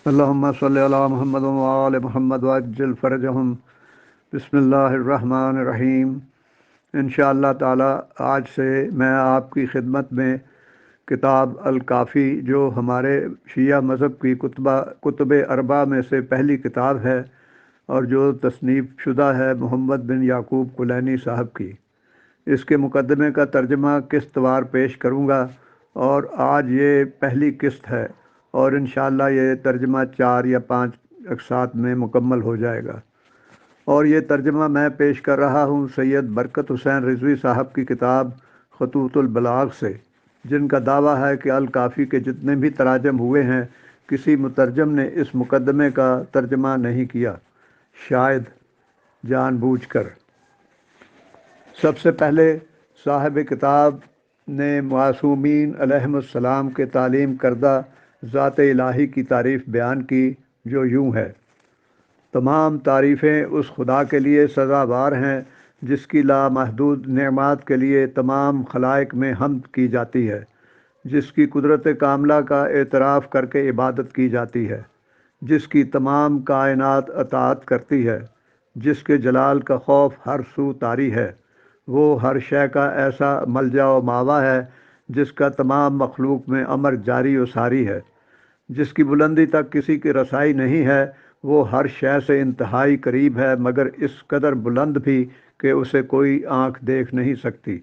اللہم صلی علی محمد و آل محمد وعجل فرجہم۔ بسم اللہ الرحمن الرحیم۔ انشاءاللہ تعالی آج سے میں آپ کی خدمت میں کتاب الکافی، جو ہمارے شیعہ مذہب کی کتب اربع میں سے پہلی کتاب ہے اور جو تصنیف شدہ ہے محمد بن یعقوب کلینی صاحب کی، اس کے مقدمے کا ترجمہ قسط وار پیش کروں گا، اور آج یہ پہلی قسط ہے اور انشاءاللہ یہ ترجمہ 4 یا 5 اقساط میں مکمل ہو جائے گا۔ اور یہ ترجمہ میں پیش کر رہا ہوں سید برکت حسین رضوی صاحب کی کتاب خطوط البلاغ سے، جن کا دعویٰ ہے کہ الکافی کے جتنے بھی تراجم ہوئے ہیں کسی مترجم نے اس مقدمے کا ترجمہ نہیں کیا، شاید جان بوجھ کر۔ سب سے پہلے صاحب کتاب نے معصومین علیہم السلام کے تعلیم کردہ ذات الہی کی تعریف بیان کی، جو یوں ہے: تمام تعریفیں اس خدا کے لیے سزاوار ہیں جس کی لامحدود نعمات کے لیے تمام خلائق میں حمد کی جاتی ہے، جس کی قدرت کاملہ کا اعتراف کر کے عبادت کی جاتی ہے، جس کی تمام کائنات اطاعت کرتی ہے، جس کے جلال کا خوف ہر سو طاری ہے، وہ ہر شے کا ایسا ملجا و ماوا ہے جس کا تمام مخلوق میں امر جاری و ساری ہے، جس کی بلندی تک کسی کی رسائی نہیں ہے، وہ ہر شے سے انتہائی قریب ہے مگر اس قدر بلند بھی کہ اسے کوئی آنکھ دیکھ نہیں سکتی،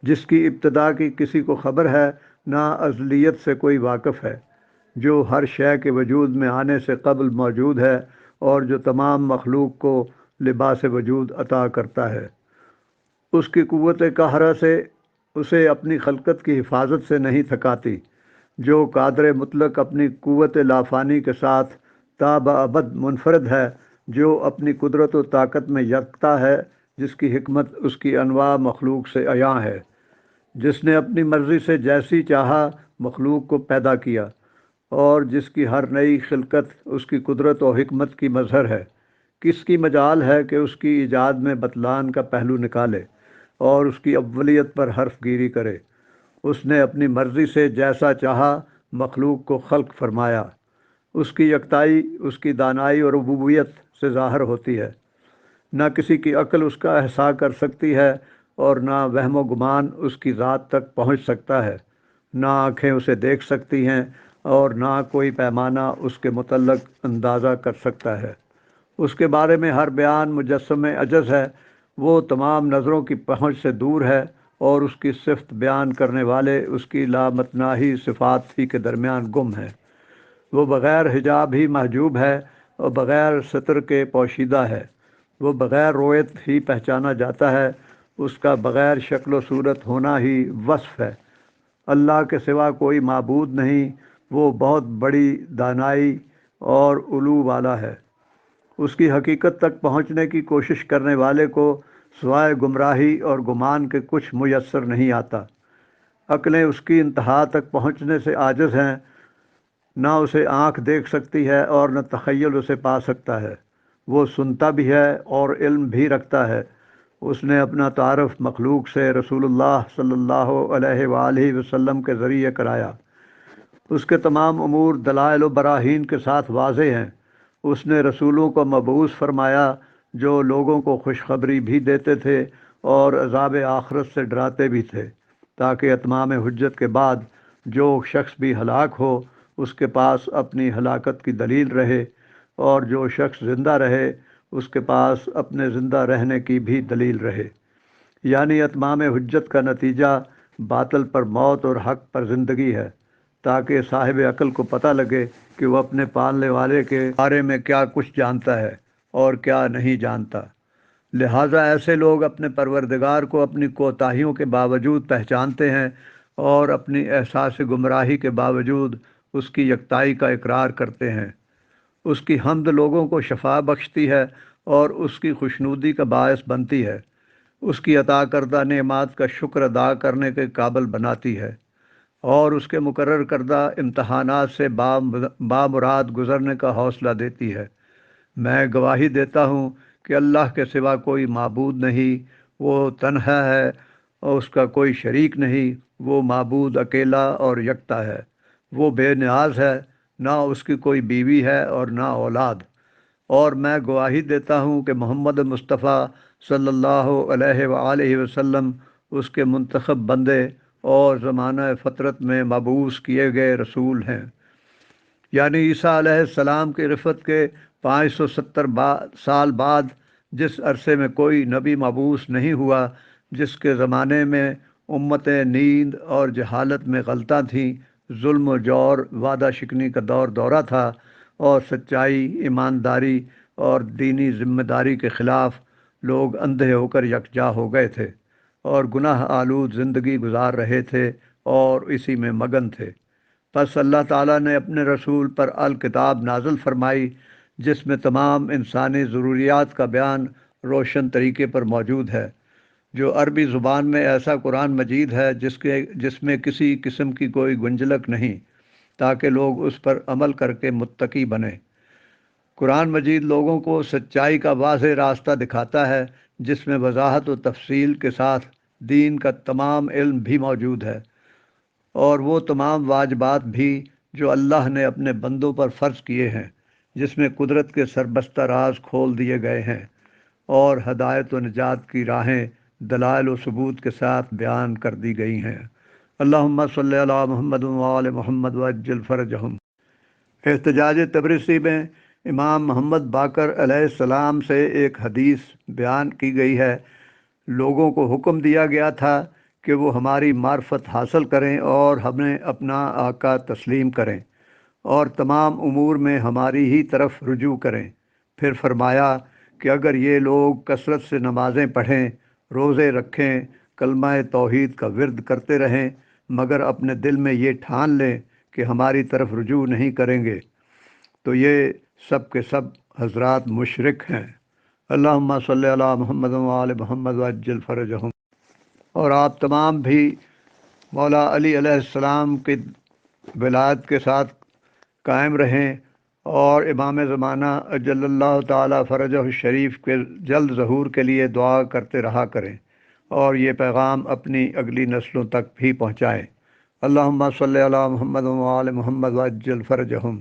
جس کی ابتدا کی کسی کو خبر ہے نہ ازلیت سے کوئی واقف ہے، جو ہر شے کے وجود میں آنے سے قبل موجود ہے اور جو تمام مخلوق کو لباس وجود عطا کرتا ہے۔ اس کی قوت قاہرہ سے اسے اپنی خلقت کی حفاظت سے نہیں تھکاتی، جو قادر مطلق اپنی قوت لافانی کے ساتھ تا ابد منفرد ہے، جو اپنی قدرت و طاقت میں یکتا ہے، جس کی حکمت اس کی انواع مخلوق سے عیاں ہے، جس نے اپنی مرضی سے جیسی چاہا مخلوق کو پیدا کیا، اور جس کی ہر نئی خلقت اس کی قدرت و حکمت کی مظہر ہے۔ کس کی مجال ہے کہ اس کی ایجاد میں بطلان کا پہلو نکالے اور اس کی اولیت پر حرف گیری کرے؟ اس نے اپنی مرضی سے جیسا چاہا مخلوق کو خلق فرمایا۔ اس کی یکتائی اس کی دانائی اور ربوبیت سے ظاہر ہوتی ہے۔ نہ کسی کی عقل اس کا احصاء کر سکتی ہے اور نہ وہم و گمان اس کی ذات تک پہنچ سکتا ہے، نہ آنکھیں اسے دیکھ سکتی ہیں اور نہ کوئی پیمانہ اس کے متعلق اندازہ کر سکتا ہے۔ اس کے بارے میں ہر بیان مجسم عجز ہے، وہ تمام نظروں کی پہنچ سے دور ہے، اور اس کی صفت بیان کرنے والے اس کی لامتناہی صفات ہی کے درمیان گم ہیں۔ وہ بغیر حجاب ہی محجوب ہے اور بغیر ستر کے پوشیدہ ہے، وہ بغیر رویت ہی پہچانا جاتا ہے، اس کا بغیر شکل و صورت ہونا ہی وصف ہے۔ اللہ کے سوا کوئی معبود نہیں، وہ بہت بڑی دانائی اور علو والا ہے۔ اس کی حقیقت تک پہنچنے کی کوشش کرنے والے کو سوائے گمراہی اور گمان کے کچھ میسر نہیں آتا۔ عقلیں اس کی انتہا تک پہنچنے سے عاجز ہیں، نہ اسے آنکھ دیکھ سکتی ہے اور نہ تخیل اسے پا سکتا ہے۔ وہ سنتا بھی ہے اور علم بھی رکھتا ہے۔ اس نے اپنا تعارف مخلوق سے رسول اللہ صلی اللہ علیہ وآلہ وسلم کے ذریعے کرایا۔ اس کے تمام امور دلائل و براہین کے ساتھ واضح ہیں۔ اس نے رسولوں کو مبعوث فرمایا جو لوگوں کو خوشخبری بھی دیتے تھے اور عذاب آخرت سے ڈراتے بھی تھے، تاکہ اتمام حجت کے بعد جو شخص بھی ہلاک ہو اس کے پاس اپنی ہلاکت کی دلیل رہے، اور جو شخص زندہ رہے اس کے پاس اپنے زندہ رہنے کی بھی دلیل رہے۔ یعنی اتمام حجت کا نتیجہ باطل پر موت اور حق پر زندگی ہے، تاکہ صاحب عقل کو پتہ لگے کہ وہ اپنے پالنے والے کے بارے میں کیا کچھ جانتا ہے اور کیا نہیں جانتا۔ لہٰذا ایسے لوگ اپنے پروردگار کو اپنی کوتاہیوں کے باوجود پہچانتے ہیں اور اپنی احساس گمراہی کے باوجود اس کی یکتائی کا اقرار کرتے ہیں۔ اس کی حمد لوگوں کو شفا بخشتی ہے اور اس کی خوشنودی کا باعث بنتی ہے، اس کی عطا کردہ نعمات کا شکر ادا کرنے کے قابل بناتی ہے، اور اس کے مقرر کردہ امتحانات سے بامراد گزرنے کا حوصلہ دیتی ہے۔ میں گواہی دیتا ہوں کہ اللہ کے سوا کوئی معبود نہیں، وہ تنہا ہے اور اس کا کوئی شریک نہیں، وہ معبود اکیلا اور یکتا ہے، وہ بے نیاز ہے، نہ اس کی کوئی بیوی ہے اور نہ اولاد، اور میں گواہی دیتا ہوں کہ محمد مصطفیٰ صلی اللہ علیہ وآلہ وسلم اس کے منتخب بندے اور زمانہ فطرت میں مبعوث کیے گئے رسول ہیں۔ یعنی عیسیٰ علیہ السلام کی رفت کے 570 سال بعد جس عرصے میں کوئی نبی مبعوث نہیں ہوا، جس کے زمانے میں امتیں نیند اور جہالت میں غلطاں تھیں، ظلم و جور وعدہ شکنی کا دورہ تھا، اور سچائی، ایمانداری اور دینی ذمہ داری کے خلاف لوگ اندھے ہو کر یکجا ہو گئے تھے اور گناہ آلود زندگی گزار رہے تھے اور اسی میں مگن تھے۔ پس اللہ تعالیٰ نے اپنے رسول پر الکتاب نازل فرمائی، جس میں تمام انسانی ضروریات کا بیان روشن طریقے پر موجود ہے، جو عربی زبان میں ایسا قرآن مجید ہے جس میں کسی قسم کی کوئی گنجلک نہیں، تاکہ لوگ اس پر عمل کر کے متقی بنیں۔ قرآن مجید لوگوں کو سچائی کا واضح راستہ دکھاتا ہے، جس میں وضاحت و تفصیل کے ساتھ دین کا تمام علم بھی موجود ہے، اور وہ تمام واجبات بھی جو اللہ نے اپنے بندوں پر فرض کیے ہیں، جس میں قدرت کے سربستہ راز کھول دیے گئے ہیں، اور ہدایت و نجات کی راہیں دلائل و ثبوت کے ساتھ بیان کر دی گئی ہیں۔ اللہم صلی علی محمد و آل محمد وعجل فرجہم۔ احتجاج تبرسی میں امام محمد باقر علیہ السلام سے ایک حدیث بیان کی گئی ہے۔ لوگوں کو حکم دیا گیا تھا کہ وہ ہماری معرفت حاصل کریں اور ہمیں اپنا آقا تسلیم کریں اور تمام امور میں ہماری ہی طرف رجوع کریں۔ پھر فرمایا کہ اگر یہ لوگ کثرت سے نمازیں پڑھیں، روزے رکھیں، کلمہ توحید کا ورد کرتے رہیں، مگر اپنے دل میں یہ ٹھان لیں کہ ہماری طرف رجوع نہیں کریں گے، تو یہ سب کے سب حضرات مشرک ہیں۔ اللہم صلی علی محمد و آل محمد وعجل فرجہم۔ اور آپ تمام بھی مولا علی علیہ السلام کی ولایت کے ساتھ قائم رہیں اور امام زمانہ اجل اللہ تعالی فرجہ الشریف کے جلد ظہور کے لیے دعا کرتے رہا کریں، اور یہ پیغام اپنی اگلی نسلوں تک بھی پہنچائیں۔ اللہم صلی علی محمد و آل محمد وعجل فرجہم۔